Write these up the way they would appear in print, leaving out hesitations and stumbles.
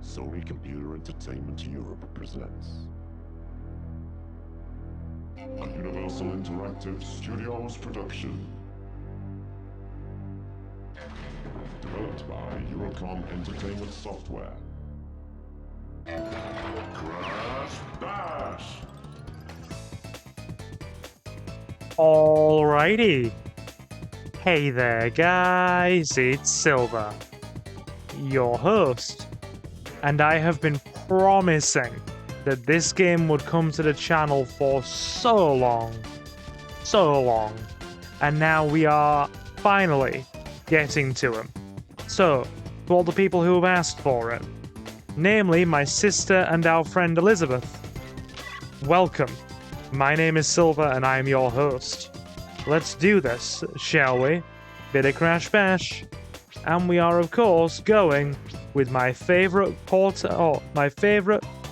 Sony Computer Entertainment Europe presents a Universal Interactive Studios production. Developed by Eurocom Entertainment Software. Crash Bash! Alrighty. Hey there guys, it's Silver, your host, and I have been promising that this game would come to the channel for so long, and now we are finally getting to him. So, to all the people who have asked for it, namely my sister and our friend Elizabeth, welcome. My name is Silver and I am your host. Let's do this, shall we? Bit of Crash Bash. And we are, of course, going with my favorite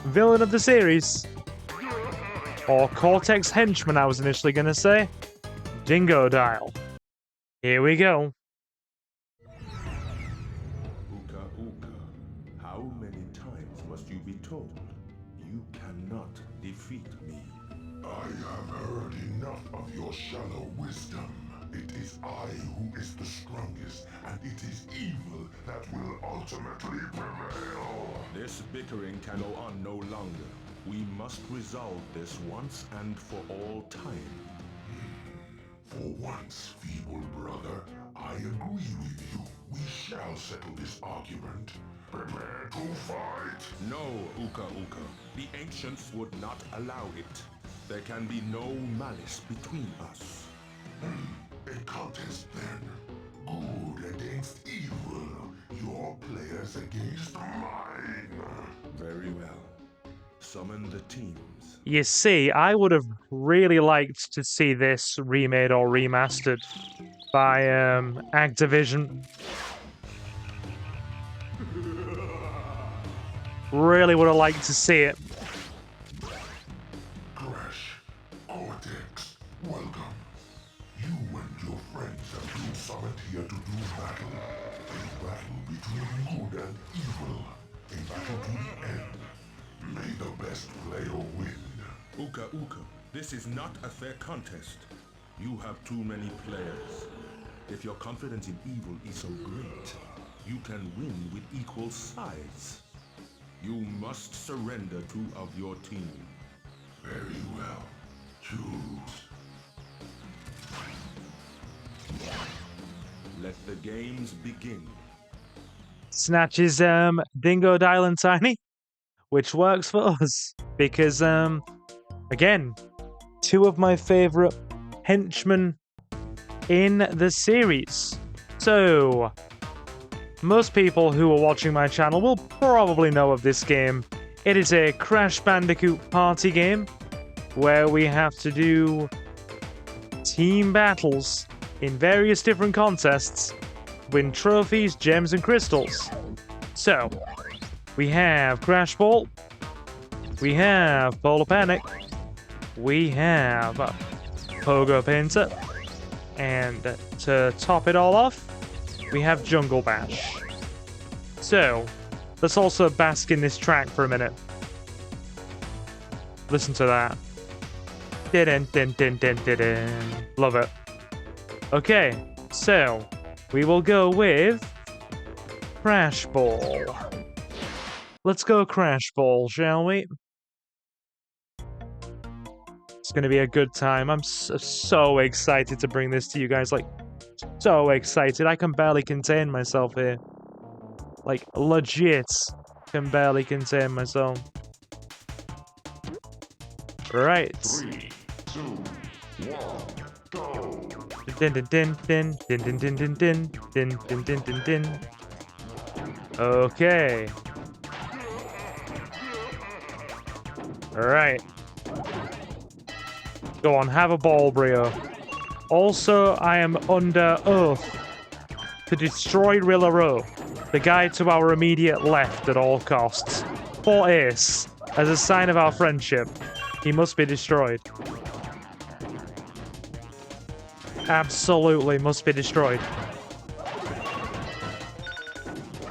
villain of the series. Or Cortex henchman, I was initially going to say. Dingodile. Here we go. Uka Uka, how many times must you be told you cannot defeat me? I have heard enough of your shallow wisdom. It is I who is the strongest, and it is evil that will ultimately prevail. This bickering can go on no longer. We must resolve this once and for all time. For once, feeble brother, I agree with you. We shall settle this argument. Prepare to fight. No, Uka Uka. The ancients would not allow it. There can be no malice between us. A contest then. Good against evil. Your players against mine. Very well. Summon the teams. You see, I would have really liked to see this remade or remastered by Activision. Really would have liked to see it. Crash, Cortex, welcome. You and your friends have been summoned here to do battle. A battle between good and evil. A battle to the end. May the best player win. Uka Uka, this is not a fair contest. You have too many players. If your confidence in evil is so great, you can win with equal sides. You must surrender two of your team. Very well. Choose. Let the games begin. Snatches Dingodile and Tiny, which works for us because again, two of my favorite henchmen in the series. So most people who are watching my channel will probably know of this game. It is a Crash Bandicoot party game where we have to do team battles in various different contests, win trophies, gems, and crystals. So, we have Crash Ball, we have Polar Panic, we have Pogo Painter, and to top it all off, we have Jungle Bash. So, let's also bask in this track for a minute. Listen to that. Love it. Okay, so we will go with Crash Ball. Let's go Crash Ball, shall we? It's gonna be a good time. I'm so excited to bring this to you guys. Like, so excited. I can barely contain myself here. Like, legit can barely contain myself. Right. 3, 2, 1, go! Din din din din din din din din din din din din din din. Okay. Alright. Go on, have a ball, Brio. Also, I am under oath to destroy Rilla Roo, the guy to our immediate left at all costs. For Ace, as a sign of our friendship, he must be destroyed. absolutely must be destroyed.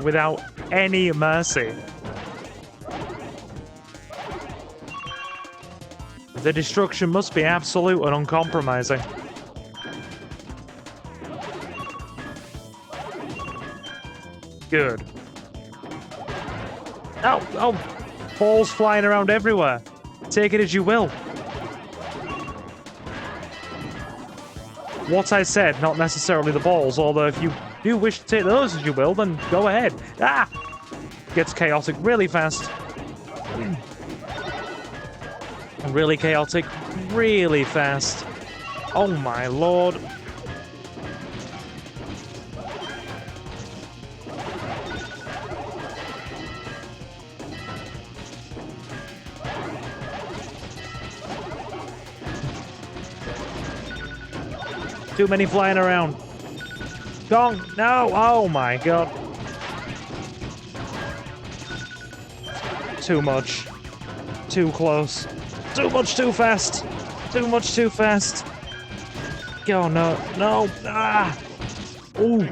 Without any mercy. The destruction must be absolute and uncompromising. Good. Oh! Balls flying around everywhere. Take it as you will. What I said, not necessarily the balls, although if you do wish to take those as you will, then go ahead. Ah! Gets chaotic really fast. Really chaotic, really fast. Oh my lord. Too many flying around. Kong, no! Oh my god. Too much. Too close. Too much too fast. Too much too fast. Oh no. No. Ah! Ooh.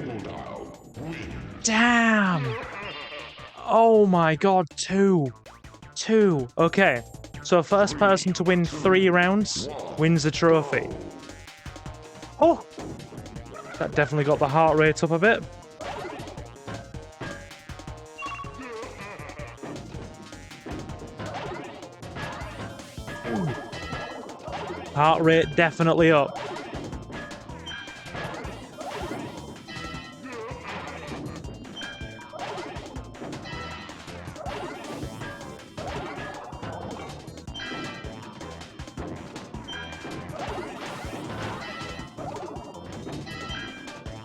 Damn! Oh my god, two. Okay. So first person to win 3 rounds wins the trophy. Oh! That definitely got the heart rate up a bit. Heart rate definitely up.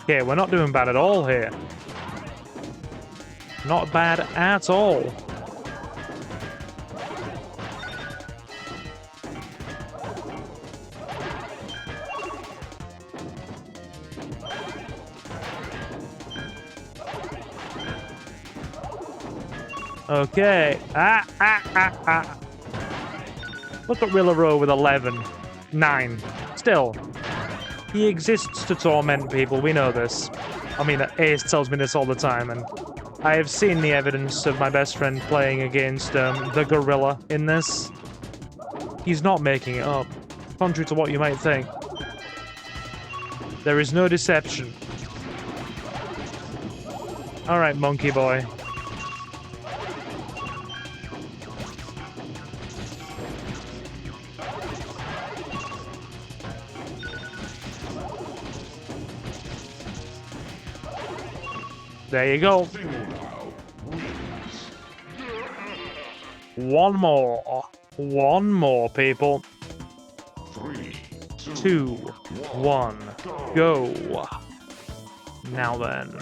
Okay, we're not doing bad at all here. Not bad at all. Okay. Look at Rilla Roo with 11. 9. Still. He exists to torment people, we know this. I mean, Ace tells me this all the time, and I have seen the evidence of my best friend playing against the gorilla in this. He's not making it up, contrary to what you might think. There is no deception. Alright, monkey boy. There you go. One more. One more, people. 3, 2, 1, go. Now then.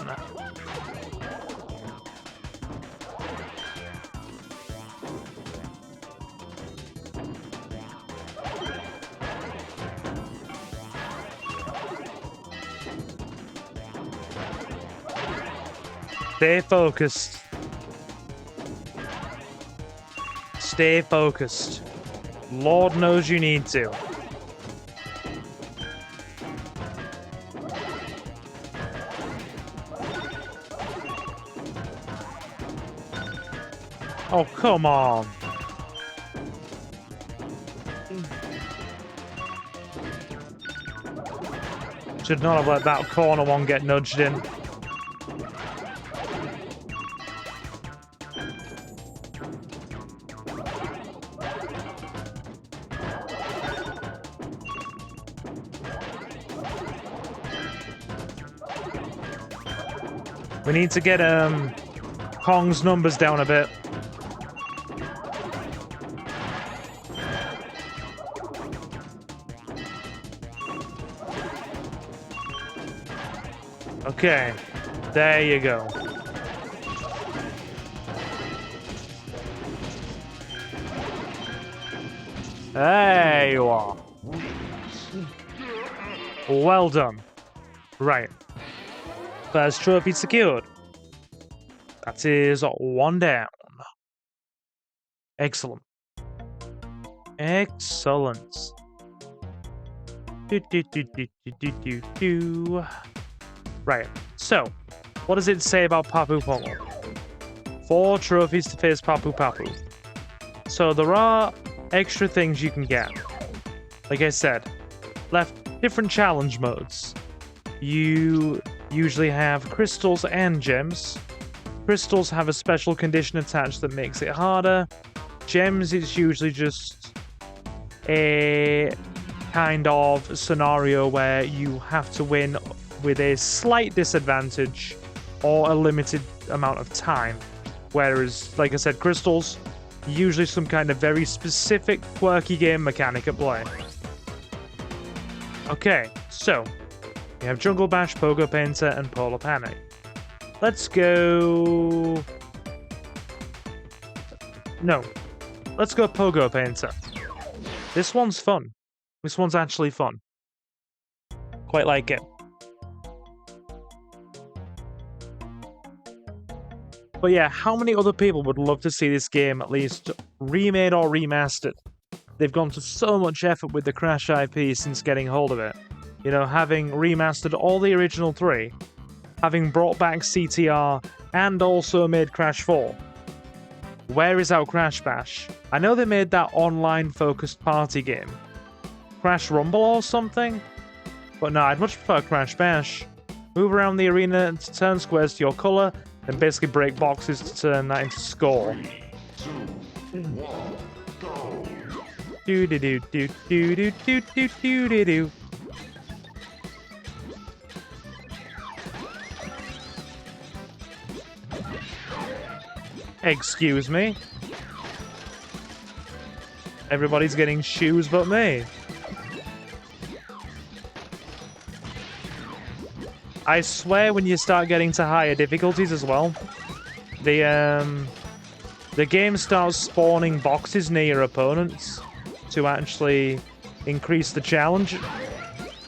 Stay focused. Stay focused. Lord knows you need to. Oh, come on. Should not have let that corner one get nudged in. We need to get Kong's numbers down a bit. Okay, there you go. There you are. Well done. Right. First trophy secured. That is 1 down. Excellent. Excellent. Right, so, what does it say about Papu Pomo? 4 trophies to face Papu Papu. So there are extra things you can get. Like I said, different challenge modes. You usually have crystals and gems. Crystals have a special condition attached that makes it harder. Gems, it's usually just a kind of scenario where you have to win with a slight disadvantage or a limited amount of time. Whereas, like I said, crystals, usually some kind of very specific quirky game mechanic at play. Okay, so we have Jungle Bash, Pogo Painter, and Polar Panic. Let's go... No. Let's go Pogo Painter. This one's fun. This one's actually fun. Quite like it. But yeah, how many other people would love to see this game at least remade or remastered? They've gone to so much effort with the Crash IP since getting hold of it. You know, having remastered all the original 3, having brought back CTR, and also made Crash 4. Where is our Crash Bash? I know they made that online-focused party game. Crash Rumble or something? But no, I'd much prefer Crash Bash. Move around the arena to turn squares to your colour, and basically break boxes to turn that into score. 3, 2, 1, go! Do do do do do do do do do do do. Excuse me. Everybody's getting shoes but me. I swear when you start getting to higher difficulties as well, the game starts spawning boxes near your opponents to actually increase the challenge.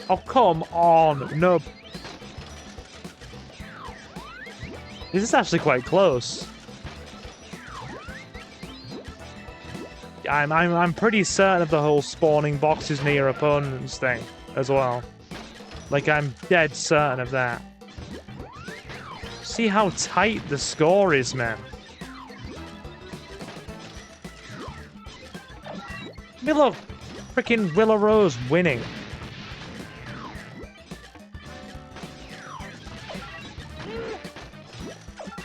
Oh, come on. No. This is actually quite close. I'm pretty certain of the whole spawning boxes near your opponents thing as well. Like, I'm dead certain of that. See how tight the score is, man. I mean, look, freaking Rilla Roo's winning.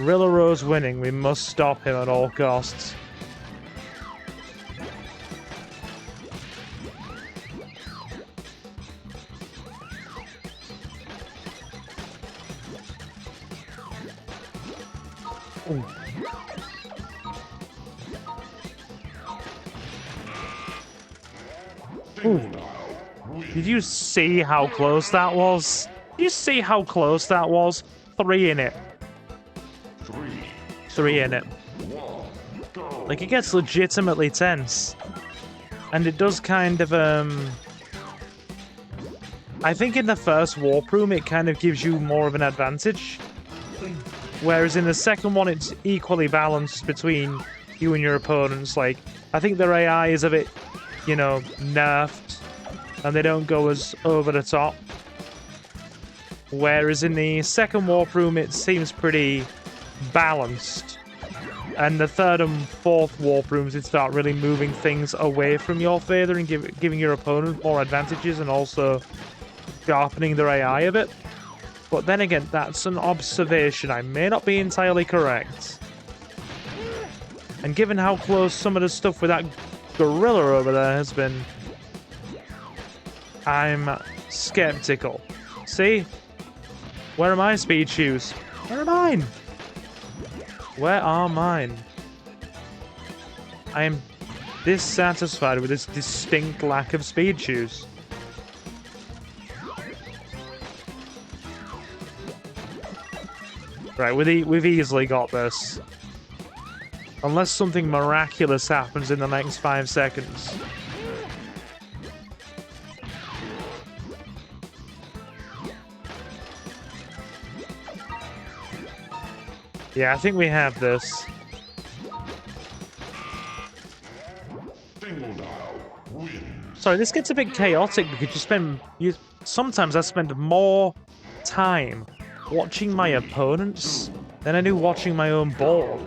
Rilla Roo's winning. We must stop him at all costs. Ooh. Did you see how close that was? Did you see how close that was? 3 in it. 3 in it. Like, it gets legitimately tense. And it does kind of, I think in the first warp room it kind of gives you more of an advantage. Whereas in the second one it's equally balanced between you and your opponents. Like, I think their AI is a bit, you know, nerfed, and they don't go as over the top. Whereas in the second warp room, it seems pretty balanced. And the third and fourth warp rooms, it start really moving things away from your favor and giving your opponent more advantages and also sharpening their AI a bit. But then again, that's an observation. I may not be entirely correct. And given how close some of the stuff with that gorilla over there has been, I'm skeptical. See? Where are my speed shoes? Where are mine? Where are mine? I am dissatisfied with this distinct lack of speed shoes. Right, we've easily got this. Unless something miraculous happens in the next 5 seconds. Yeah, I think we have this. Dingodile, Sorry, this gets a bit chaotic because sometimes I spend more time watching my opponents than I do watching my own board.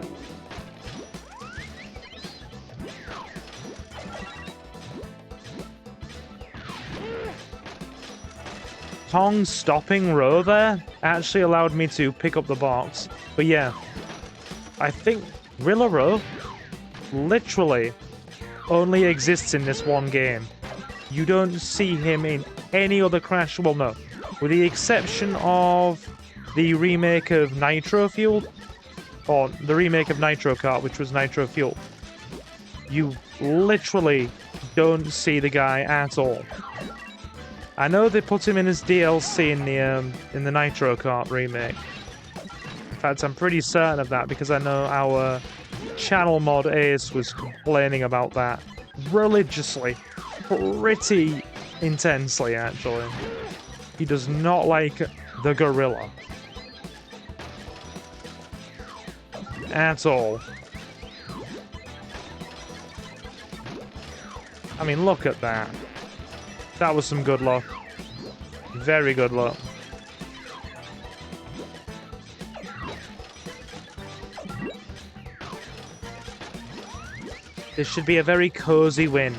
Kong stopping Roo there actually allowed me to pick up the box. But yeah, I think Rilla Roo literally only exists in this one game. You don't see him in any other Crash. Well, no. With the exception of the remake of Nitro Fuel, or the remake of Nitro Kart, which was Nitro Fuel. You literally don't see the guy at all. I know they put him in as DLC in the Nitro Kart remake. In fact, I'm pretty certain of that because I know our channel mod Ace was complaining about that religiously, pretty intensely actually. He does not like the gorilla at all. I mean, look at that. That was some good luck. Very good luck. This should be a very cozy win.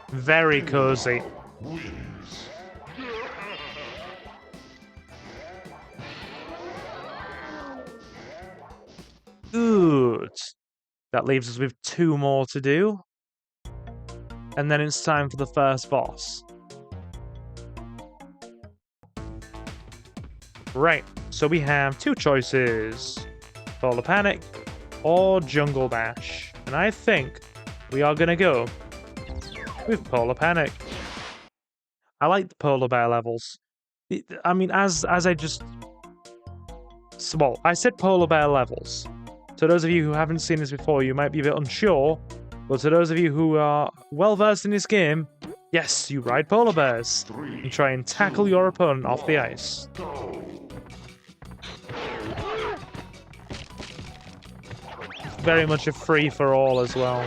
Very cozy. Good. That leaves us with 2 more to do. And then it's time for the first boss. Right, so we have 2 choices. Polar Panic or Jungle Bash. And I think we are going to go with Polar Panic. I like the polar bear levels. I mean, as I just... Well, I said polar bear levels. To those of you who haven't seen this before, you might be a bit unsure. But to those of you who are well-versed in this game, yes, you ride polar bears and try and tackle your opponent off the ice. Very much a free-for-all as well.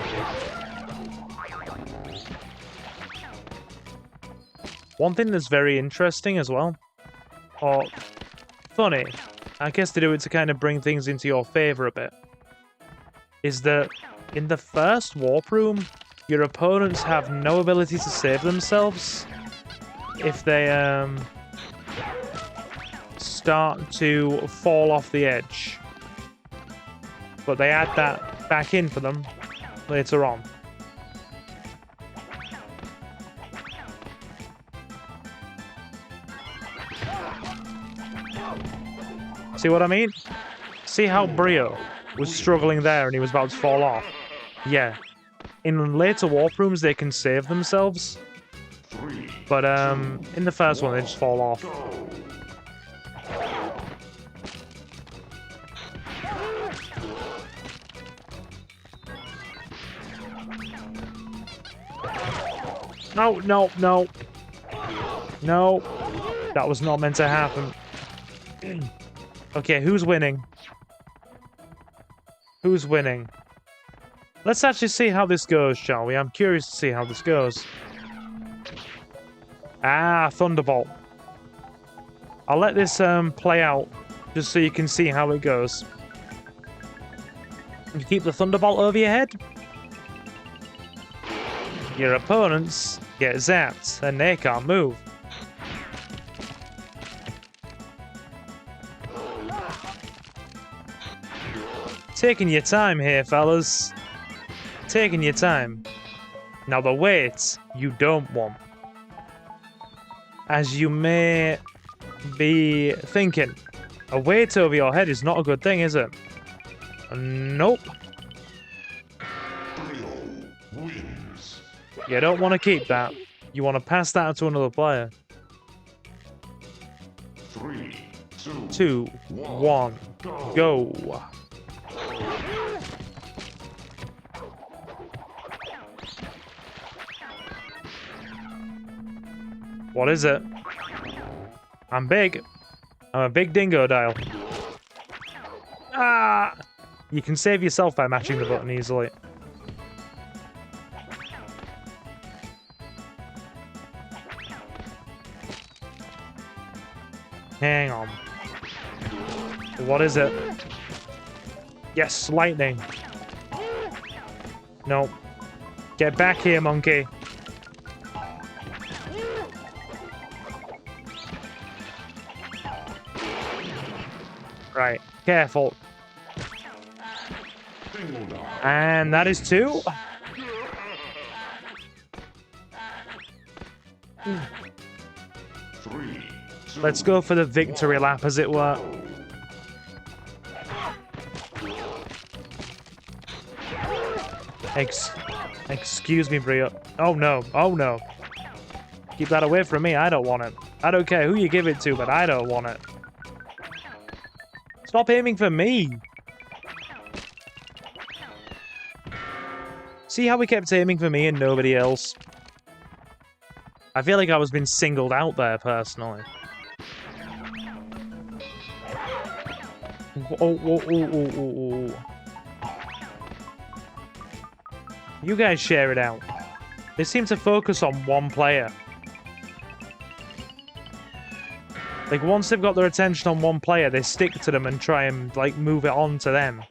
One thing that's very interesting as well, or funny, I guess to do it to kind of bring things into your favor a bit, is that in the first warp room, your opponents have no ability to save themselves if they start to fall off the edge. But they add that back in for them later on. See what I mean? See how Brio was struggling there and he was about to fall off? Yeah. In later warp rooms, they can save themselves. But in the first one, they just fall off. No, no, no. No. That was not meant to happen. Okay, who's winning? Who's winning? Let's actually see how this goes, shall we? I'm curious to see how this goes. Ah, Thunderbolt. I'll let this play out, just so you can see how it goes. You keep the Thunderbolt over your head. Your opponents get zapped, and they can't move. Taking your time here, fellas. Taking your time. Now the weight you don't want. As you may be thinking, a weight over your head is not a good thing, is it? Nope. You don't want to keep that. You want to pass that to another player. 3, 2, 1, go. What is it? I'm big. I'm a big Dingodile. Ah! You can save yourself by mashing the button easily. Hang on. What is it? Yes, lightning. No. Get back here, monkey. Right, careful. And that is 2. Let's go for the victory lap, as it were. Excuse me, Brio. Oh no, oh no. Keep that away from me, I don't want it. I don't care who you give it to, but I don't want it. Stop aiming for me! See how we kept aiming for me and nobody else? I feel like I was being singled out there, personally. Oh. You guys share it out. They seem to focus on one player. Like, once they've got their attention on one player, they stick to them and try and, like, move it on to them.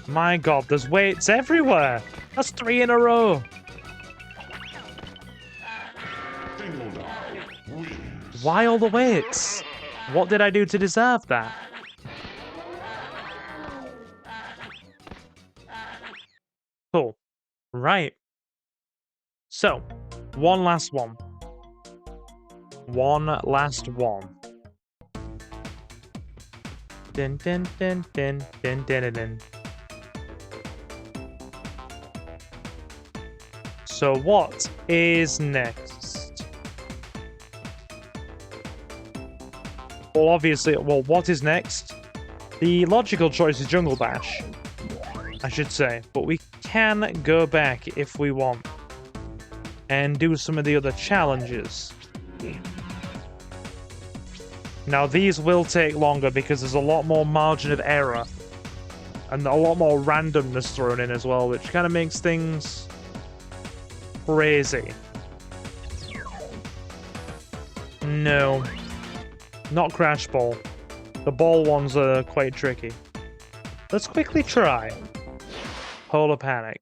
My god, there's weights everywhere! That's 3 in a row! Why all the weights? What did I do to deserve that? Cool. Right. So, one last one. One last one. Dun dun dun dun dun dun dun. So what is next? Well, obviously, what is next? The logical choice is Jungle Bash, I should say, but we can go back if we want and do some of the other challenges. Now, these will take longer because there's a lot more margin of error and a lot more randomness thrown in as well, which kind of makes things crazy. No. Not Crash Ball. The ball ones are quite tricky. Let's quickly try Polar Panic.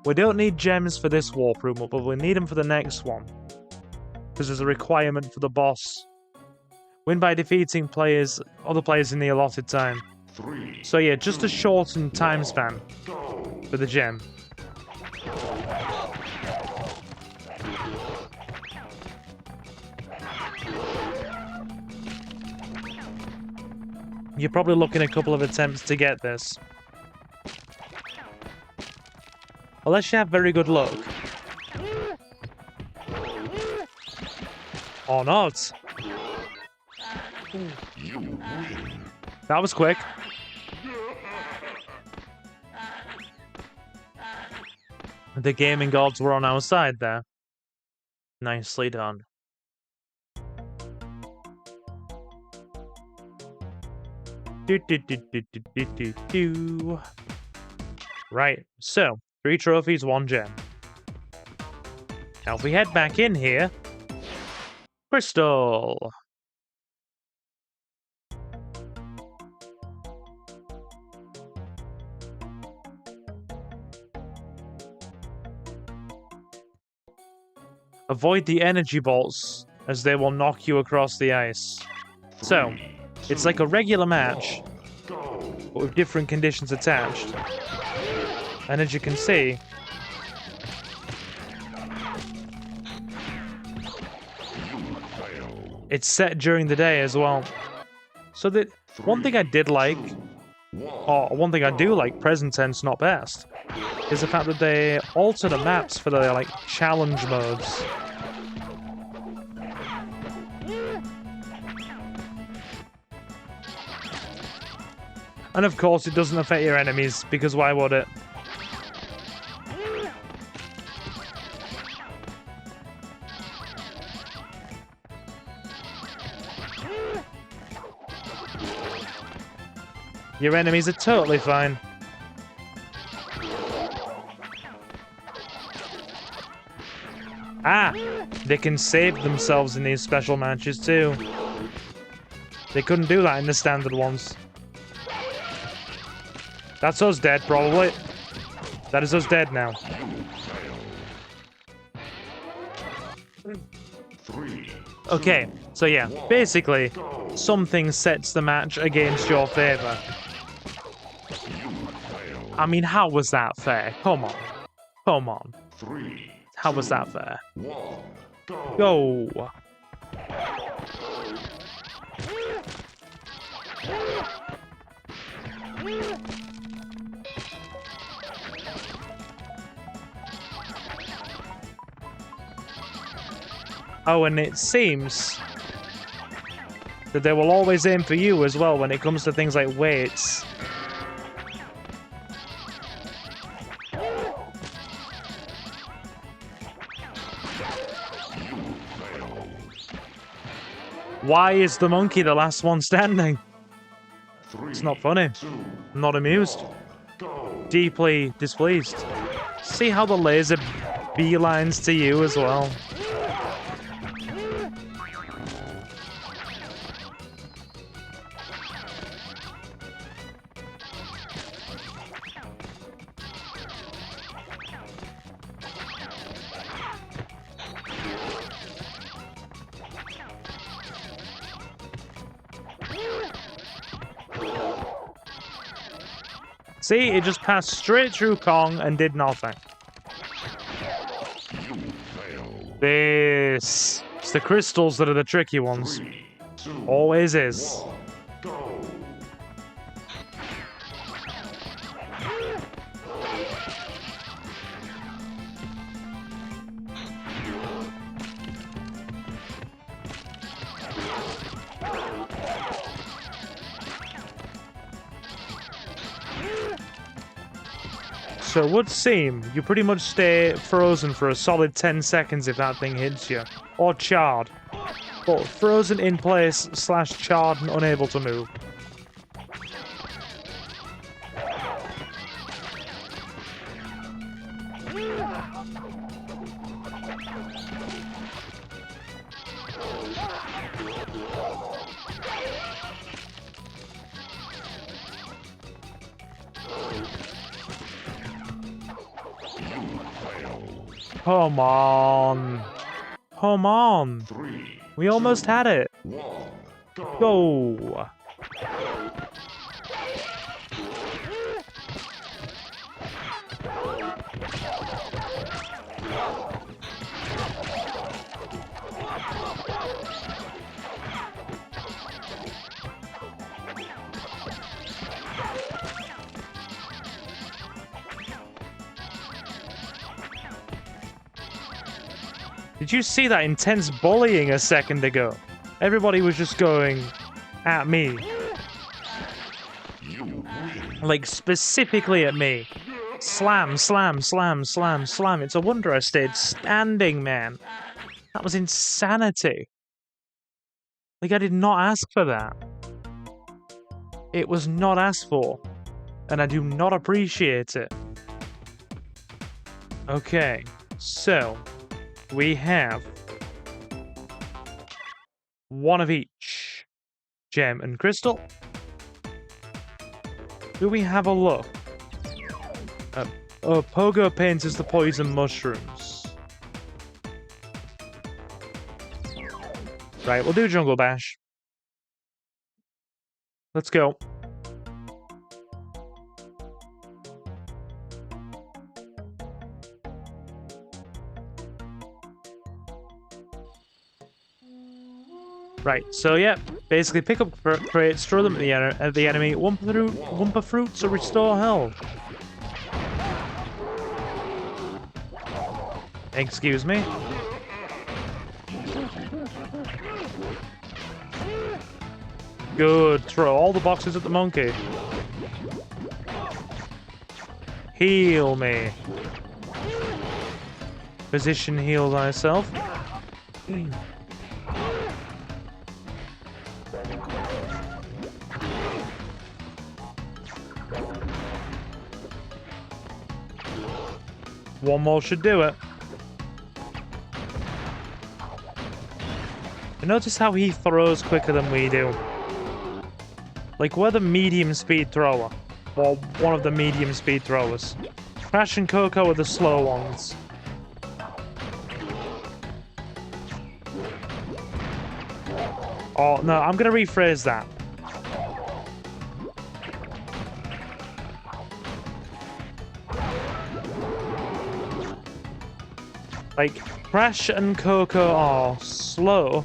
We don't need gems for this warp room, but we need them for the next one. Because there's a requirement for the boss. Win by defeating other players in the allotted time. So yeah, just a shortened time span for the gem. You're probably looking at a couple of attempts to get this. Unless you have very good luck. Or not. That was quick. The gaming gods were on our side there. Nicely done. Right, so 3 trophies, 1 gem. Now if we head back in here, Crystal. Avoid the energy bolts, as they will knock you across the ice. So, it's like a regular match, but with different conditions attached. And as you can see, it's set during the day as well. So that one thing I did like, or one thing I do like, present tense not past, is the fact that they alter the maps for their like challenge modes. And of course it doesn't affect your enemies, because why would it? Your enemies are totally fine. Ah! They can save themselves in these special matches too. They couldn't do that in the standard ones. That's us dead, probably. That is us dead now. Okay, so yeah, basically, something sets the match against your favor. I mean, how was that fair? Come on. Come on. How was that fair? Go! Oh, and it seems that they will always aim for you as well when it comes to things like weights. Why is the monkey the last one standing? It's not funny. I'm not amused. Deeply displeased. See how the laser beelines to you as well. See, it just passed straight through Kong and did nothing. This. It's the crystals that are the tricky ones. Always is. So it would seem you pretty much stay frozen for a solid 10 seconds if that thing hits you. Or charred. But frozen in place / charred and unable to move. Come on. Come on. We almost had it. Go. Did you see that intense bullying a second ago? Everybody was just going at me. Like, specifically at me. Slam, slam, slam, slam, slam. It's a wonder I stayed standing, man. That was insanity. Like, I did not ask for that. It was not asked for. And I do not appreciate it. Okay, so we have one of each. Gem and crystal. Do we have a look? Pogo paints is the poison mushrooms. Right, we'll do Jungle Bash. Let's go. Right, so yeah, basically pick up crates, throw them at the enemy, Wumpa fruit to restore health. Excuse me. Good, throw all the boxes at the monkey. Heal me. Position heal thyself. One more should do it. You notice how he throws quicker than we do. Like, we're the medium speed thrower. Or one of the medium speed throwers. Crash and Coco are the slow ones. Oh, no, I'm gonna rephrase that. Like, Crash and Coco are slow.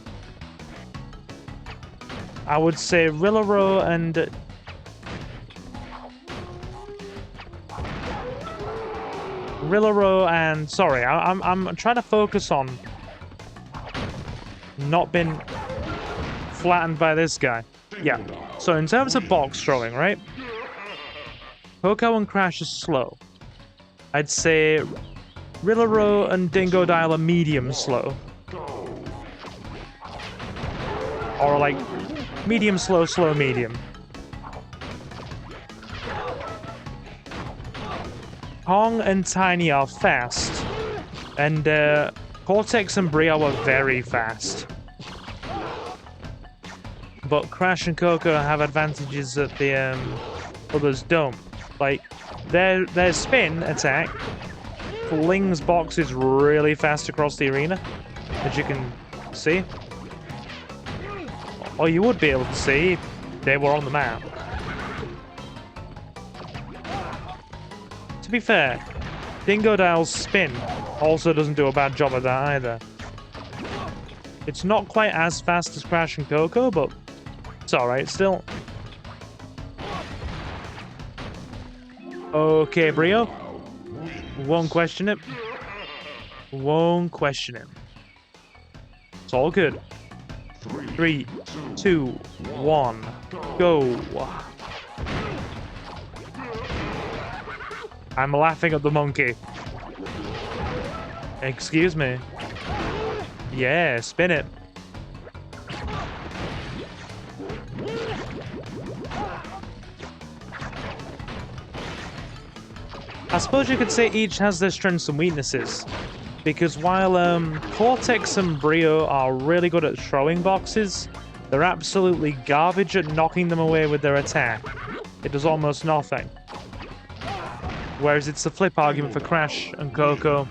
I would say Rilla Roo and... Sorry, I'm trying to focus on not being flattened by this guy. Yeah, so in terms of box throwing, right? Coco and Crash are slow. I'd say Rilla Roo and Dingodile are medium slow. Or like medium slow, slow medium. Kong and Tiny are fast. And Cortex and Brio are very fast. But Crash and Coco have advantages that the others don't. Like, their spin attack flings boxes really fast across the arena, as you can see. Or you would be able to see if they were on the map. To be fair, Dingodile's spin also doesn't do a bad job of that either. It's not quite as fast as Crash and Coco, but it's alright still. Okay, Brio. Won't question it. Won't question it. It's all good. 3, 2, 1, go. I'm laughing at the monkey. Excuse me. Yeah, spin it. I suppose you could say each has their strengths and weaknesses. Because while Cortex and Brio are really good at throwing boxes, they're absolutely garbage at knocking them away with their attack. It does almost nothing. Whereas it's a flip argument for Crash and Coco,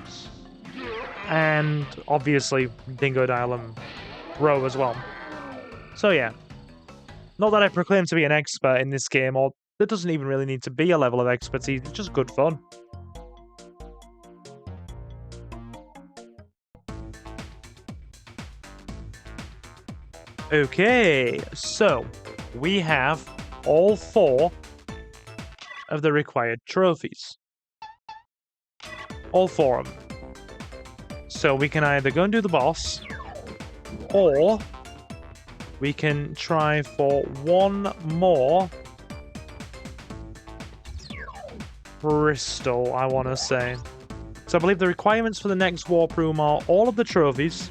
and obviously Dingodile and Roo as well. So yeah, not that I proclaim to be an expert in this game, or there doesn't even really need to be a level of expertise, it's just good fun. Okay, so we have all 4 of the required trophies. All 4 of them. So we can either go and do the boss, or we can try for one more crystal, I want to say. So I believe the requirements for the next warp room are all of the trophies.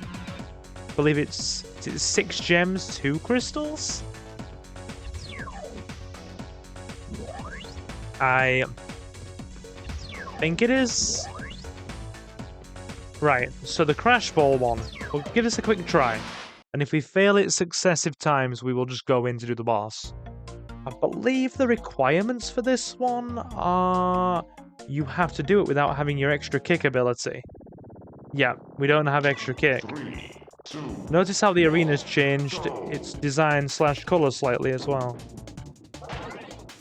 I believe it's 6 gems, 2 crystals? I think it is. Right, so the Crash Ball one, we'll give this a quick try. And if we fail it successive times, we will just go in to do the boss. I believe the requirements for this one are... you have to do it without having your extra kick ability. Yeah, we don't have extra kick. 3, 2, Notice how the arena's changed its design / colour slightly as well.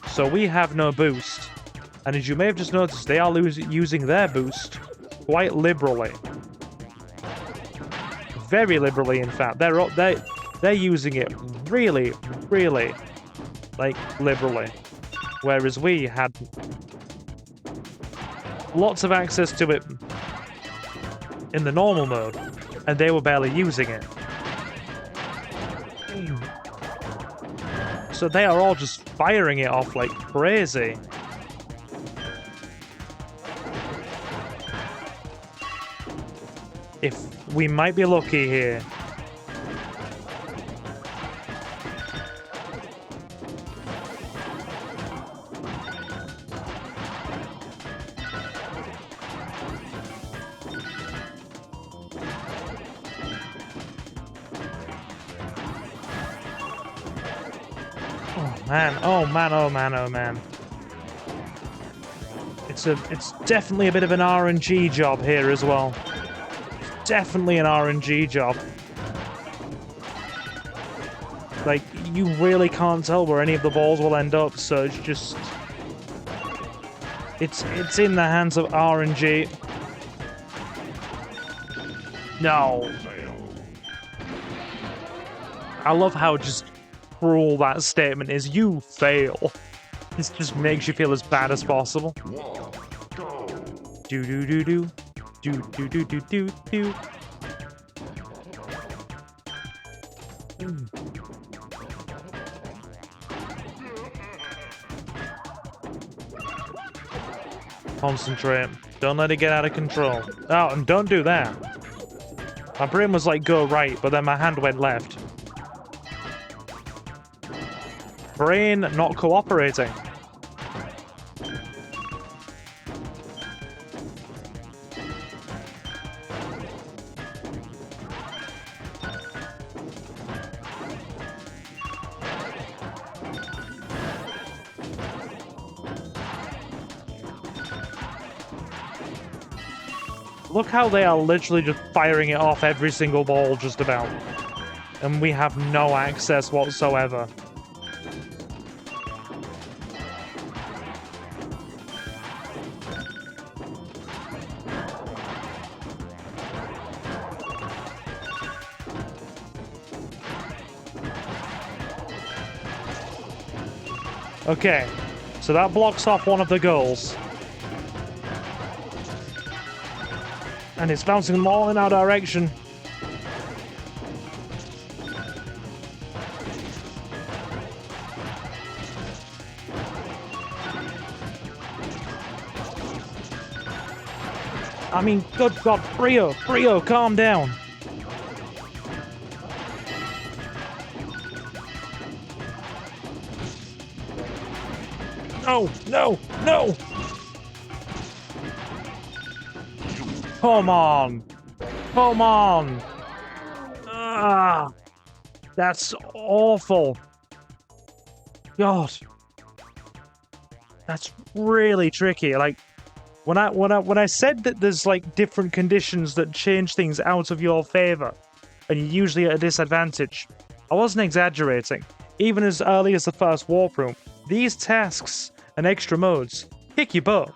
So we have no boost. And as you may have just noticed, they are using their boost quite liberally. Very liberally, in fact. They're using it really, really, like, liberally. Whereas we had lots of access to it in the normal mode, and they were barely using it. So they are all just firing it off like crazy. if we might be lucky here. Man, oh man, oh man, oh man. It's definitely a bit of an RNG job here as well. It's definitely an RNG job. Like, you really can't tell where any of the balls will end up, so it's just... It's in the hands of RNG. No. I love how just cruel that statement is. You fail. This just makes you feel as bad as possible. Do do do do do do do do do do. Concentrate. Don't let it get out of control. Oh, and don't do that. My brain was like, go right, but then my hand went left. Brain not cooperating. Look how they are literally just firing it off every single ball just about. And we have no access whatsoever. Okay, so that blocks off one of the goals. And it's bouncing them all in our direction. I mean, good God, Brio, calm down. No, no, no! Come on! Come on! Ah, that's awful. God. That's really tricky. Like, when I said that there's like different conditions that change things out of your favor, and you're usually at a disadvantage, I wasn't exaggerating. Even as early as the first warp room, these tasks and extra modes kick your butt.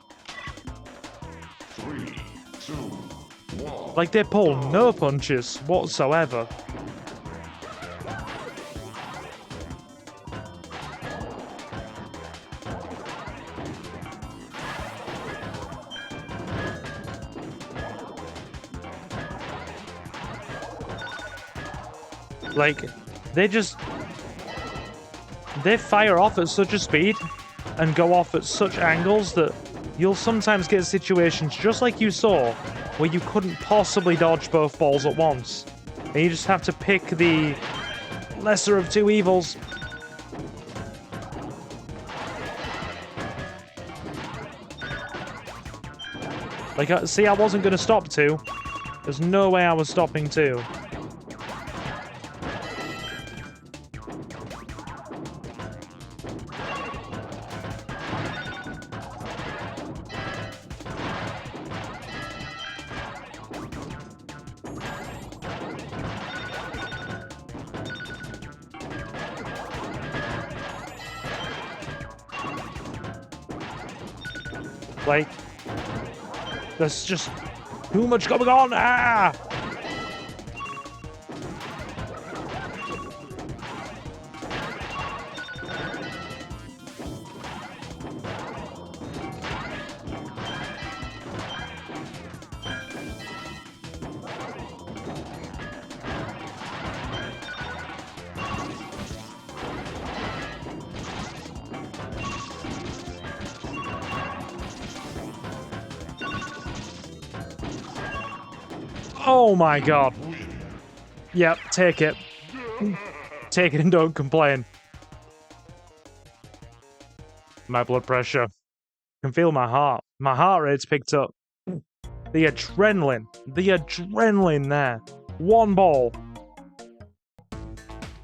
3, 2, 1. Like, they pull no punches whatsoever. Like, they fire off at such a speed and go off at such angles that you'll sometimes get situations just like you saw where you couldn't possibly dodge both balls at once. And you just have to pick the lesser of two evils. Like, see, I wasn't going to stop two. There's no way I was stopping two. Like, there's just too much going on. Ah! Oh my god. Yep, take it. Take it and don't complain. My blood pressure. I can feel my heart. My heart rate's picked up. The adrenaline. The adrenaline there. One ball.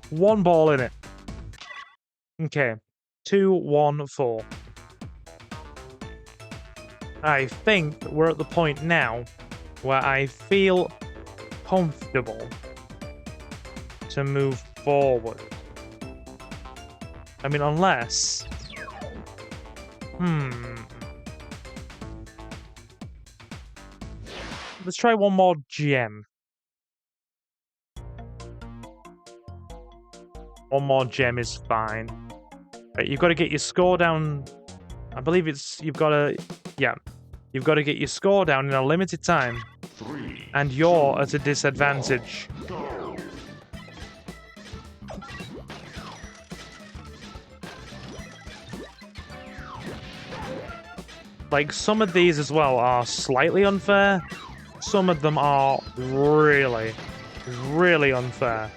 One ball in it. Okay. 2, 1, 4. I think we're at the point now where I feel comfortable to move forward. I mean, unless... Let's try one more gem. One more gem is fine. Right, you've got to get your score down. I believe it's... You've got to... Yeah. You've got to get your score down in a limited time. And you're at a disadvantage. Like, some of these as well are slightly unfair. Some of them are really, really unfair.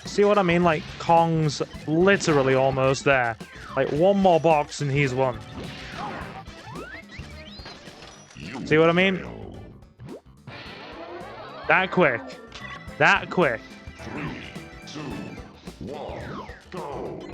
See what I mean? Like, Kong's literally almost there. Like, one more box and he's won. See what I mean? That quick. That quick. 3, 2, 1, go!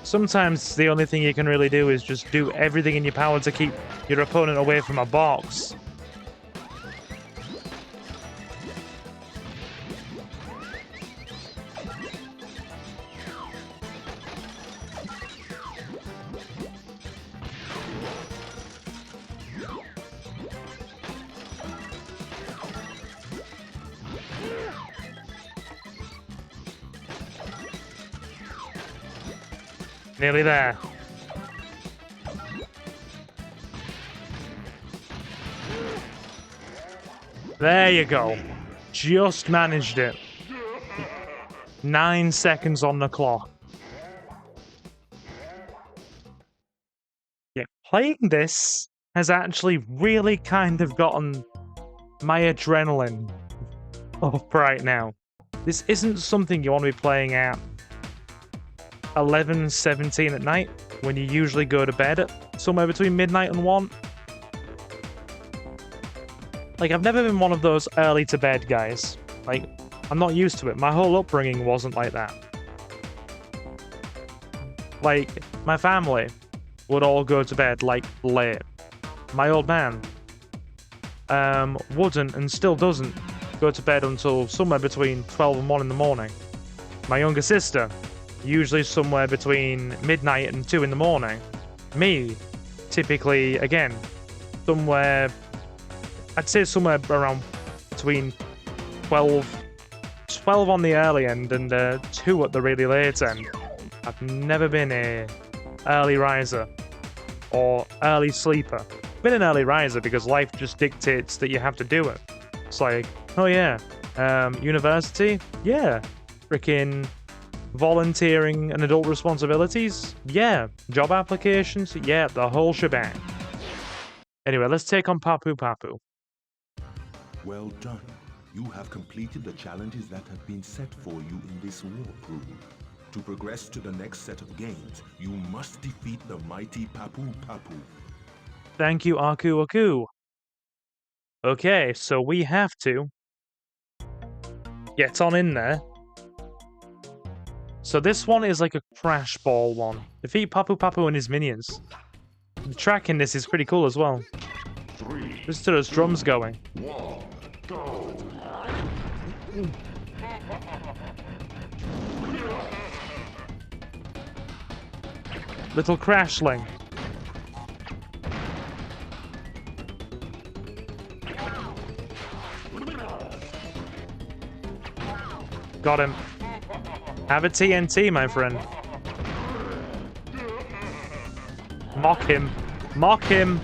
Sometimes the only thing you can really do is just do everything in your power to keep your opponent away from a box. Nearly there. There you go. Just managed it. 9 seconds on the clock. Yeah, playing this has actually really kind of gotten my adrenaline up right now. This isn't something you want to be playing at 11, 17 at night, when you usually go to bed at somewhere between midnight and 1. Like, I've never been one of those early to bed guys. Like, I'm not used to it. My whole upbringing wasn't like that. Like, my family would all go to bed, like, late. My old man wouldn't, and still doesn't, go to bed until somewhere between 12 and 1 in the morning. My younger sister, usually somewhere between midnight and 2 in the morning. Me, typically, again, somewhere... I'd say somewhere around between 12 on the early end and 2 at the really late end. I've never been a early riser or early sleeper. I've been an early riser because life just dictates that you have to do it. It's like, oh yeah, university? Yeah. Freaking volunteering and adult responsibilities? Yeah. Job applications? Yeah, the whole shebang. Anyway, let's take on Papu Papu. Well done. You have completed the challenges that have been set for you in this walkthrough. To progress to the next set of games, you must defeat the mighty Papu Papu. Thank you, Aku Aku. Okay, so we have to get on in there. So this one is like a Crash Ball one. Defeat Papu Papu and his minions. The track in this is pretty cool as well. Listen to those drums going. 1, go! Little Crashling. Got him. Have a TNT, my friend. Mock him. Mock him.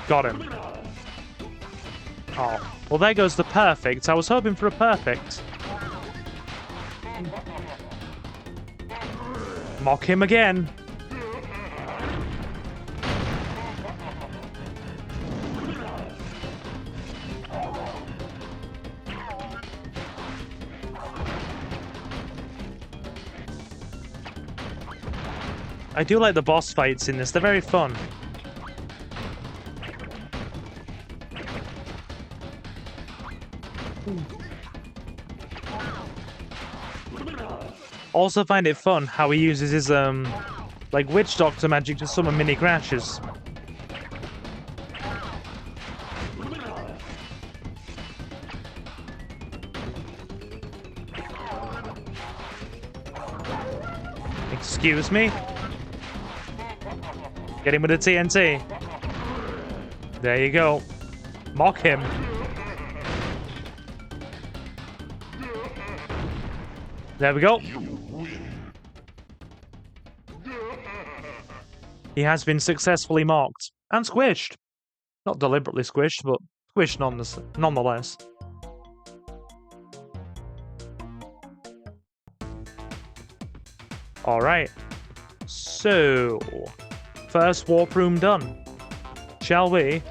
Got him. Oh. Well, there goes the perfect. I was hoping for a perfect. Mock him again. I do like the boss fights in this. They're very fun. Also find it fun how he uses his like witch doctor magic to summon mini crashes. Excuse me? Get him with a TNT. There you go. Mock him. There we go. He has been successfully mocked and squished. Not deliberately squished, but squished nonetheless. Alright. So, first warp room done. Shall we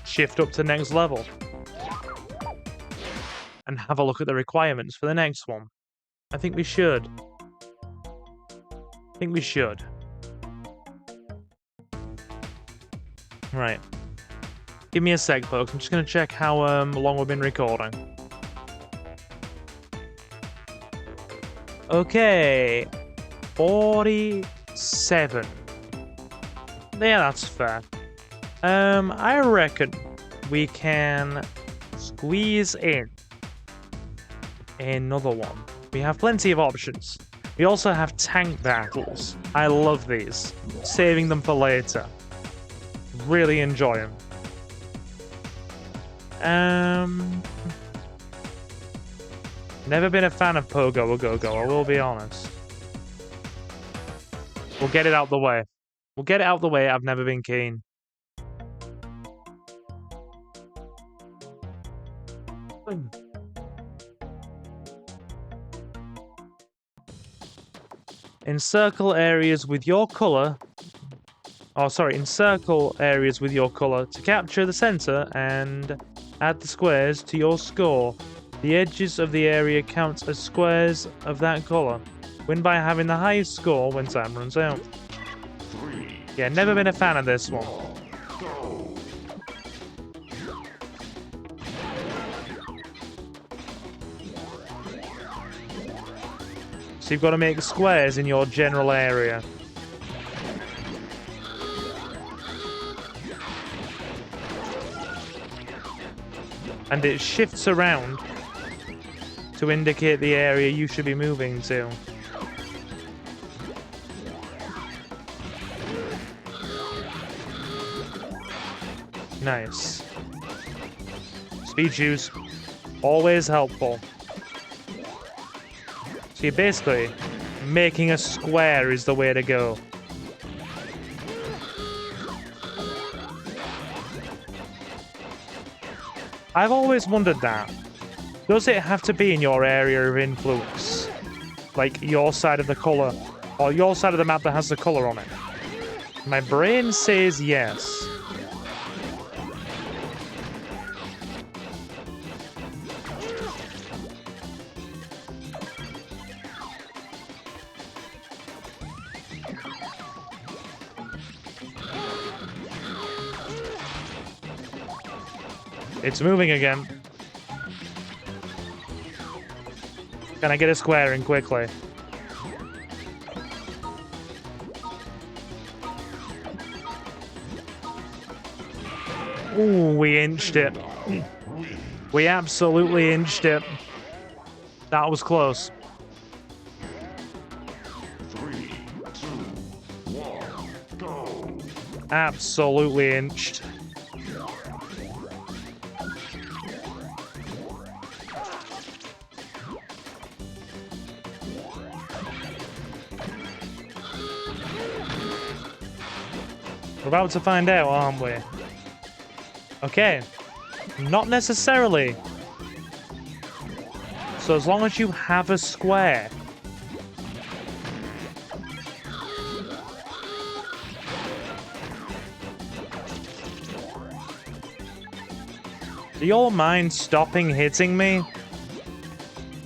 shift up to the next level and have a look at the requirements for the next one? I think we should. Right. Give me a sec, folks. I'm just going to check how long we've been recording. Okay. 47. Yeah, that's fair. I reckon we can squeeze in another one. We have plenty of options. We also have tank battles. I love these. Saving them for later. Really enjoy them. Never been a fan of Pogo or Go-Go, I will be honest. We'll get it out the way. I've never been keen. Encircle areas with your color. Encircle areas with your color to capture the center and add the squares to your score. The edges of the area count as squares of that color. Win by having the highest score when time runs out. Yeah, never been a fan of this one. So you've got to make squares in your general area. And it shifts around to indicate the area you should be moving to. Nice. Speed shoes. Always helpful. So you're basically making a square is the way to go. I've always wondered that. Does it have to be in your area of influence? Like your side of the colour, or your side of the map that has the colour on it? My brain says yes. It's moving again. Can I get a square in quickly? Ooh, we inched it. We absolutely inched it. That was close. 3, 2, Absolutely inched. We're about to find out, aren't we? Okay. Not necessarily. So as long as you have a square. Do you all mind stopping hitting me?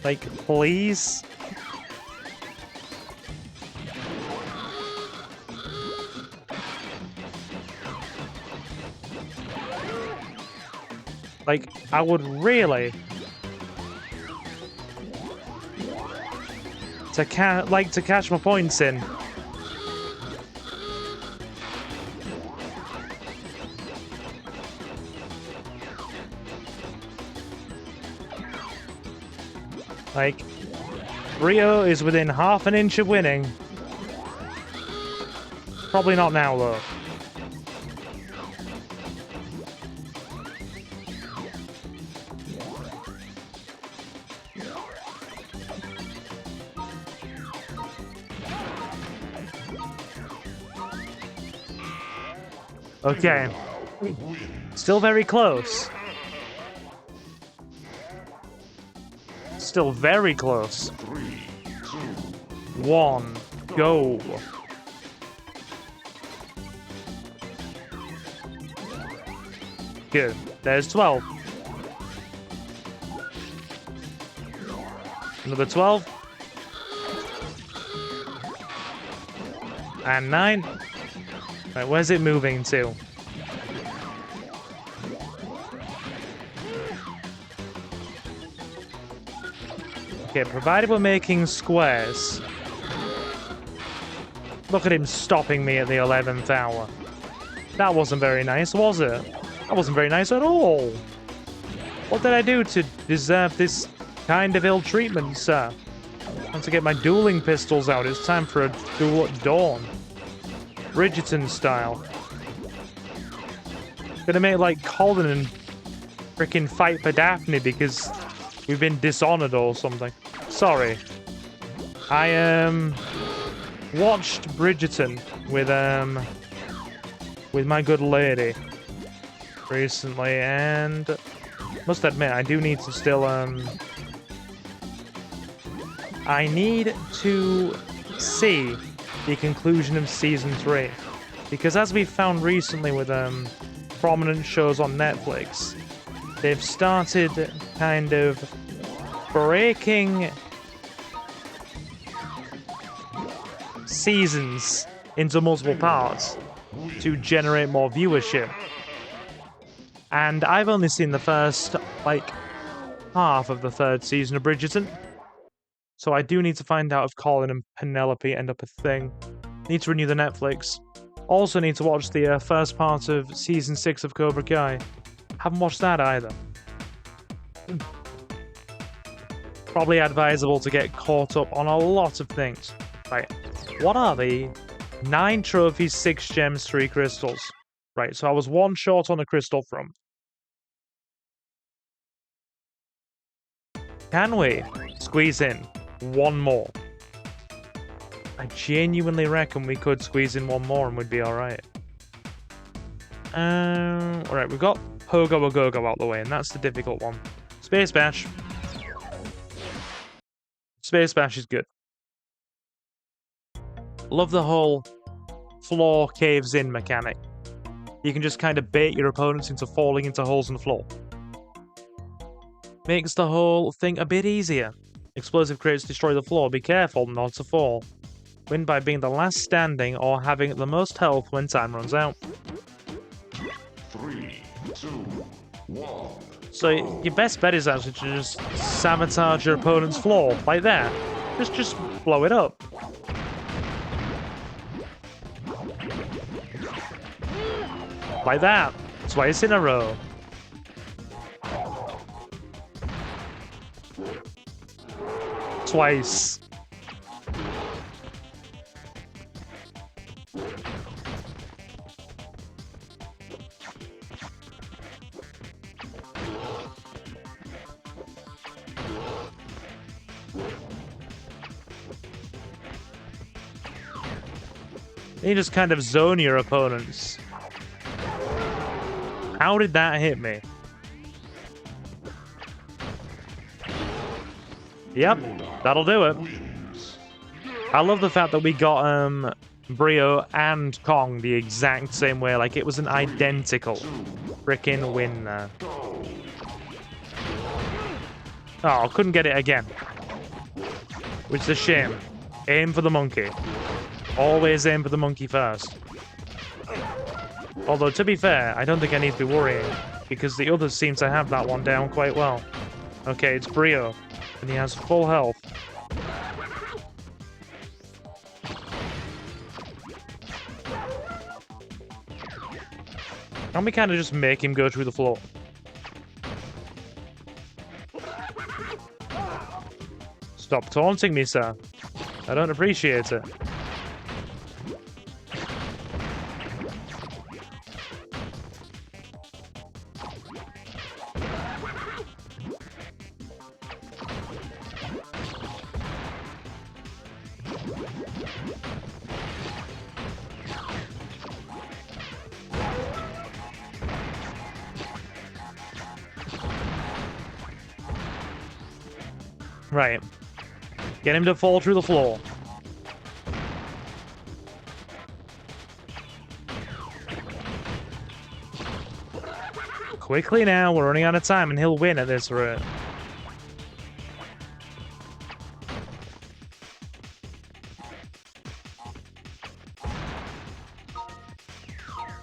Like, please? Like, I would really to catch my points in. Like, Brio is within half an inch of winning. Probably not now, though. Okay. Still very close. Still very close. 3, 2, 1, go. Good. There's 12. Another 12. And 9. Right, where's it moving to? Okay, provided we're making squares. Look at him stopping me at the 11th hour. That wasn't very nice, was it? That wasn't very nice at all. What did I do to deserve this kind of ill treatment, sir? I want to get my dueling pistols out. It's time for a duel at dawn. Bridgerton style. Gonna make like Colin and frickin' fight for Daphne because we've been dishonored or something. Sorry. I watched Bridgerton with my good lady recently, and must admit I do need to still I need to see the conclusion of season 3, because as we found recently with prominent shows on Netflix, they've started kind of breaking seasons into multiple parts to generate more viewership. And I've only seen the first, like, half of the 3rd season of Bridgerton. So I do need to find out if Colin and Penelope end up a thing. Need to renew the Netflix. Also need to watch the first part of Season 6 of Cobra Kai. Haven't watched that either. Probably advisable to get caught up on a lot of things. Right, what are the 9 trophies, 6 gems, 3 crystals? Right, so I was 1 short on a crystal front. Can we squeeze in 1 more? I genuinely reckon we could squeeze in 1 more and we'd be alright. Alright, we've got Pogo a Go-Go out the way, and that's the difficult one. Space Bash. Space Bash is good. Love the whole floor caves in mechanic. You can just kind of bait your opponents into falling into holes in the floor. Makes the whole thing a bit easier. Explosive crates destroy the floor, be careful not to fall. Win by being the last standing or having the most health when time runs out. 3, 2, 1. So your best bet is actually to just sabotage your opponent's floor, like that. Just blow it up. Like that. Twice in a row. Twice. You just kind of zone your opponents. How did that hit me? Yep, that'll do it. I love the fact that we got Brio and Kong the exact same way. Like, it was an identical freaking win there. Oh, couldn't get it again. Which is a shame. Aim for the monkey. Always aim for the monkey first. Although, to be fair, I don't think I need to be worrying, because the others seem to have that one down quite well. Okay, it's Brio, and he has full health. Can't we kind of just make him go through the floor? Stop taunting me, sir. I don't appreciate it. Right. Get him to fall through the floor. Quickly now, we're running out of time and he'll win at this rate.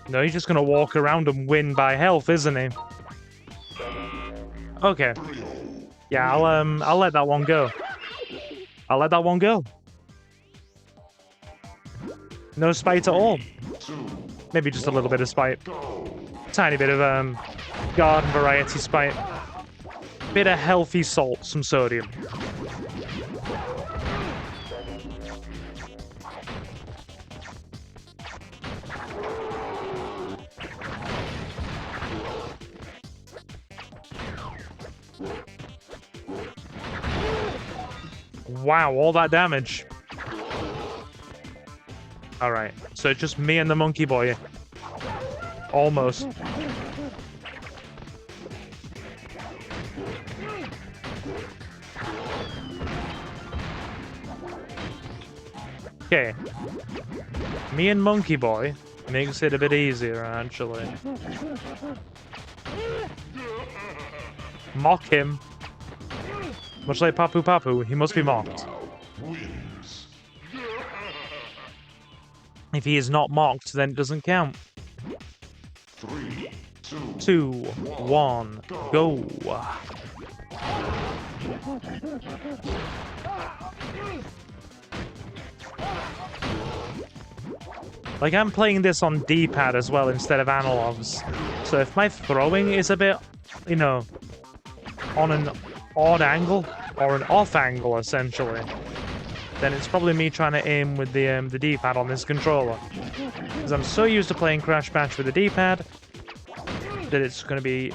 No, he's just gonna walk around and win by health, isn't he? Okay. Yeah, I'll let that one go. I'll let that one go. No spite at all. Maybe just a little bit of spite. Tiny bit of garden variety spite. Bit of healthy salt, some sodium. Wow, all that damage. Alright, so it's just me and the monkey boy. Almost. Okay. Me and monkey boy makes it a bit easier, actually. Mock him. Much like Papu Papu, he must be mocked. If he is not mocked, then it doesn't count. 3, 2, 1, go. Like, I'm playing this on D-pad as well instead of analogs. So if my throwing is a bit, you know, on an odd angle, or an off angle, essentially, then it's probably me trying to aim with the D-pad on this controller. Because I'm so used to playing Crash Bash with the D-pad that it's going to be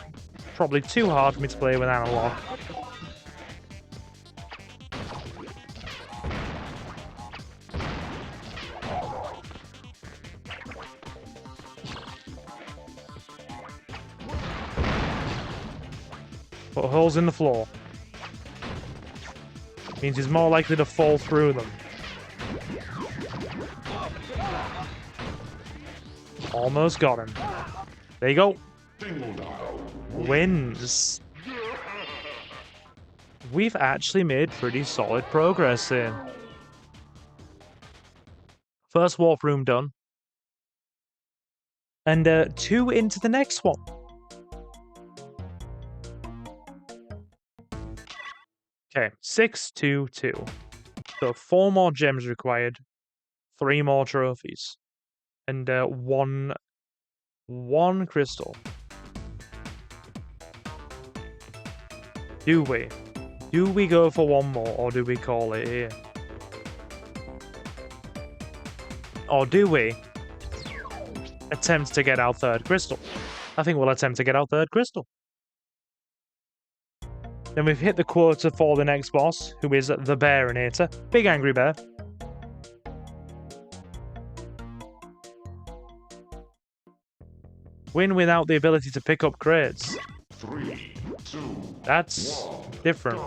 probably too hard for me to play with analog. Put holes in the floor. Means he's more likely to fall through them. Almost got him. There you go. Wins. We've actually made pretty solid progress here. First warp room done. And 2 into the next one. Okay, 6, 2, 2. So 4 more gems required, 3 more trophies, and one crystal. Do we? Do we go for one more, or do we call it here? Or do we attempt to get our 3rd crystal? I think we'll attempt to get our 3rd crystal. Then we've hit the quota for the next boss, who is the Bearinator. Big angry bear. Win without the ability to pick up crates. 3, 2, That's different.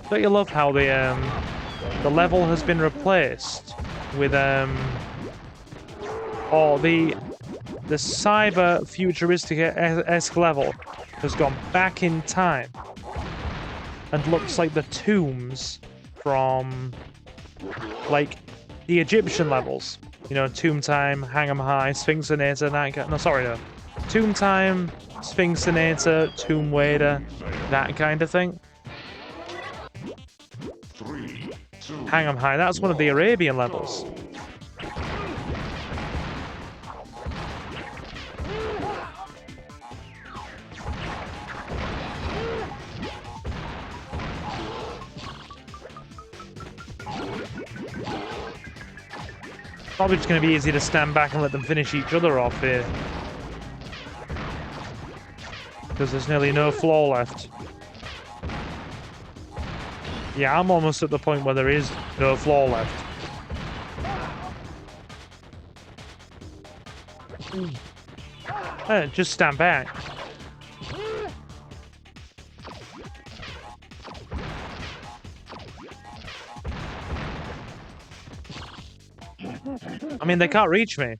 Don't you love how the level has been replaced with the cyber futuristic-esque level has gone back in time and looks like the tombs from like the Egyptian levels. You know, Tomb Time, Hang 'em High, Sphinxinator, that kind. No, sorry, no. Tomb Time, Sphinxinator, Tomb Raider, that kind of thing. 3, 2, Hang 'em High, that's one of the Arabian levels. Probably just going to be easy to stand back and let them finish each other off here. Because there's nearly no floor left. Yeah, I'm almost at the point where there is no floor left. Just stand back. I mean, they can't reach me.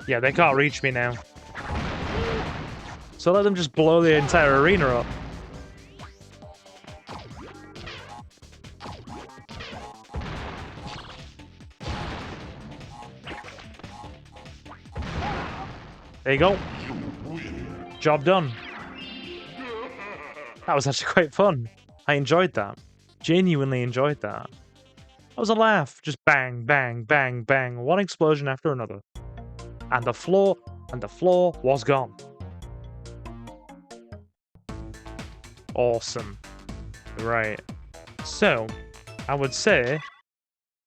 Yeah, they can't reach me now. So let them just blow the entire arena up. There you go. Job done. That was actually quite fun. I enjoyed that. Genuinely enjoyed that. That was a laugh. Just bang, bang, bang, bang. One explosion after another. And the floor was gone. Awesome. Right. So, I would say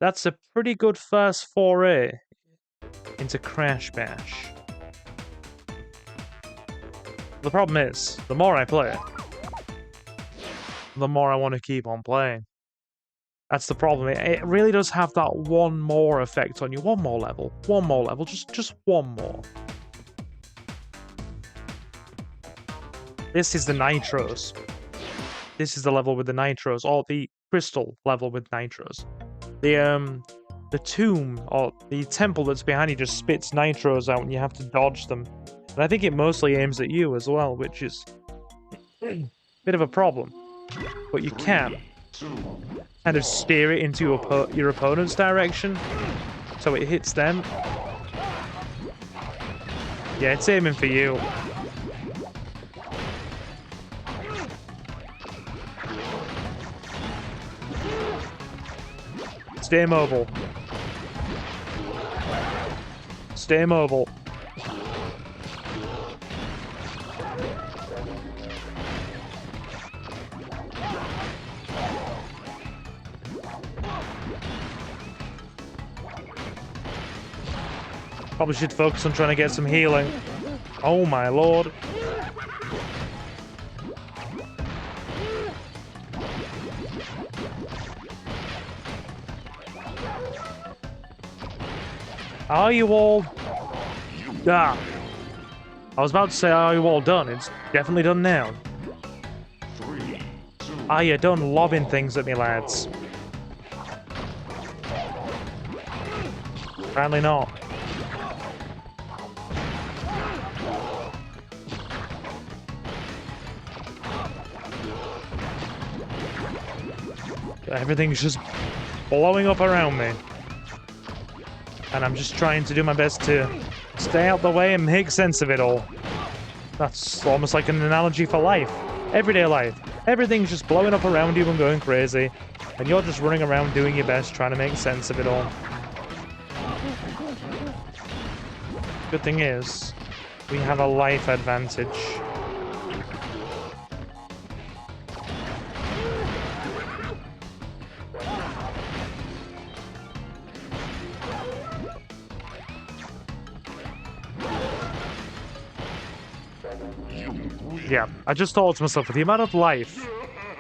that's a pretty good first foray into Crash Bash. The problem is, the more I play it, the more I want to keep on playing. That's the problem. It really does have that one more effect on you. One more level, just one more. This is the nitros. This is the level with the nitros, or the crystal level with nitros. The tomb, or the temple that's behind you just spits nitros out and you have to dodge them. And I think it mostly aims at you as well, which is a bit of a problem. But you can kind of steer it into your opponent's direction, so it hits them. Yeah, it's aiming for you. Stay mobile. Stay mobile. Probably should focus on trying to get some healing. Oh my lord. Are you all... Ah. I was about to say, are you all done? It's definitely done now. Are you done lobbing things at me, lads? Apparently not. Everything's just blowing up around me. And I'm just trying to do my best to stay out the way and make sense of it all. That's almost like an analogy for life. Everyday life. Everything's just blowing up around you and going crazy. And you're just running around doing your best, trying to make sense of it all. Good thing is, we have a life advantage. Yeah, I just thought to myself, with the amount of life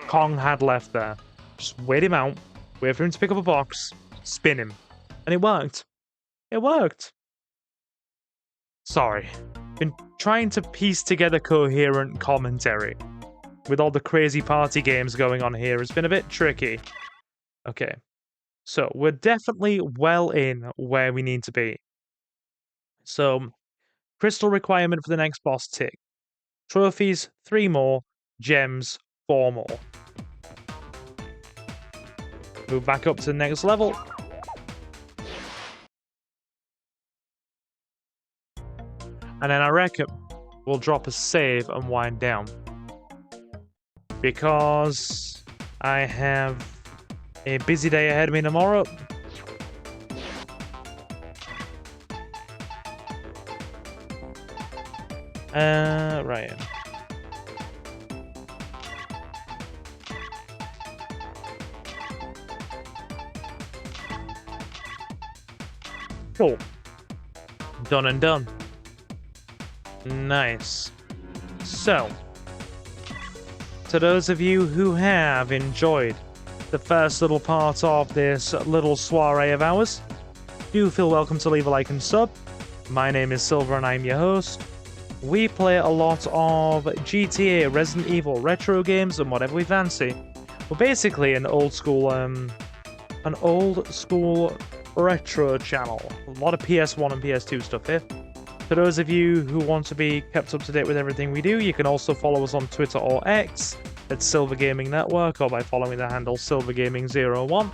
Kong had left there, just wait him out, wait for him to pick up a box, spin him. And it worked. It worked. Sorry. Been trying to piece together coherent commentary. With all the crazy party games going on here, it's been a bit tricky. Okay. So, we're definitely well in where we need to be. So, crystal requirement for the next boss tick. Trophies, 3 more. Gems, 4 more. Move back up to the next level. And then I reckon we'll drop a save and wind down. Because I have a busy day ahead of me tomorrow. Right. Cool. Done and done. Nice. So, to those of you who have enjoyed the first little part of this little soiree of ours, do feel welcome to leave a like and sub. My name is Silver and I'm your host. We play a lot of GTA, Resident Evil, retro games, and whatever we fancy. We're basically an old school retro channel. A lot of PS1 and PS2 stuff here. For those of you who want to be kept up to date with everything we do, you can also follow us on Twitter or X at Silver Gaming Network, or by following the handle SilverGaming01,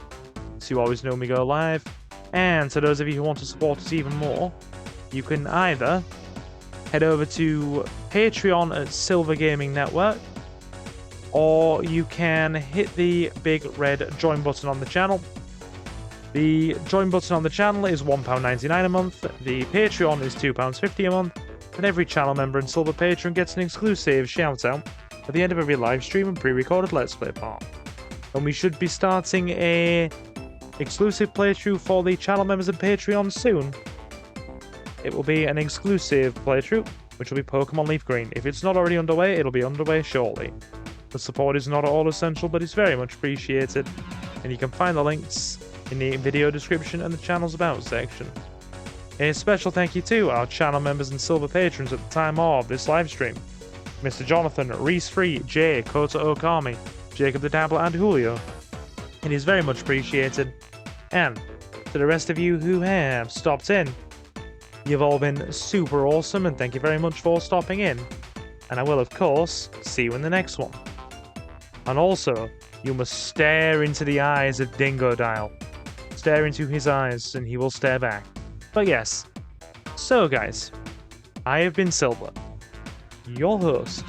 so you always know when we go live. And to those of you who want to support us even more, you can either head over to Patreon at Silver Gaming Network, or you can hit the big red join button on the channel. The join button on the channel is £1.99 a month, the Patreon is £2.50 a month, and every channel member and Silver Patron gets an exclusive shout out at the end of every live stream and pre-recorded Let's Play part. And we should be starting a exclusive playthrough for the channel members and Patreon soon. It will be an exclusive playthrough, which will be Pokemon Leaf Green. If it's not already underway, it'll be underway shortly. The support is not at all essential, but it's very much appreciated, and you can find the links in the video description and the channel's About section. A special thank you to our channel members and Silver Patrons at the time of this live stream. Mr. Jonathan, Reese Free, Jay, Kota Okami, Jacob the Dabbler, and Julio. It is very much appreciated. And to the rest of you who have stopped in, you've all been super awesome, and thank you very much for stopping in. And I will, of course, see you in the next one. And also, you must stare into the eyes of Dingodile. Stare into his eyes, and he will stare back. But yes. So, guys, I have been Silver, your host.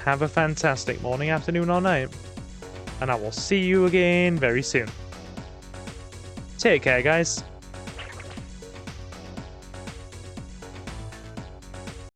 Have a fantastic morning, afternoon, or night. And I will see you again very soon. Take care, guys.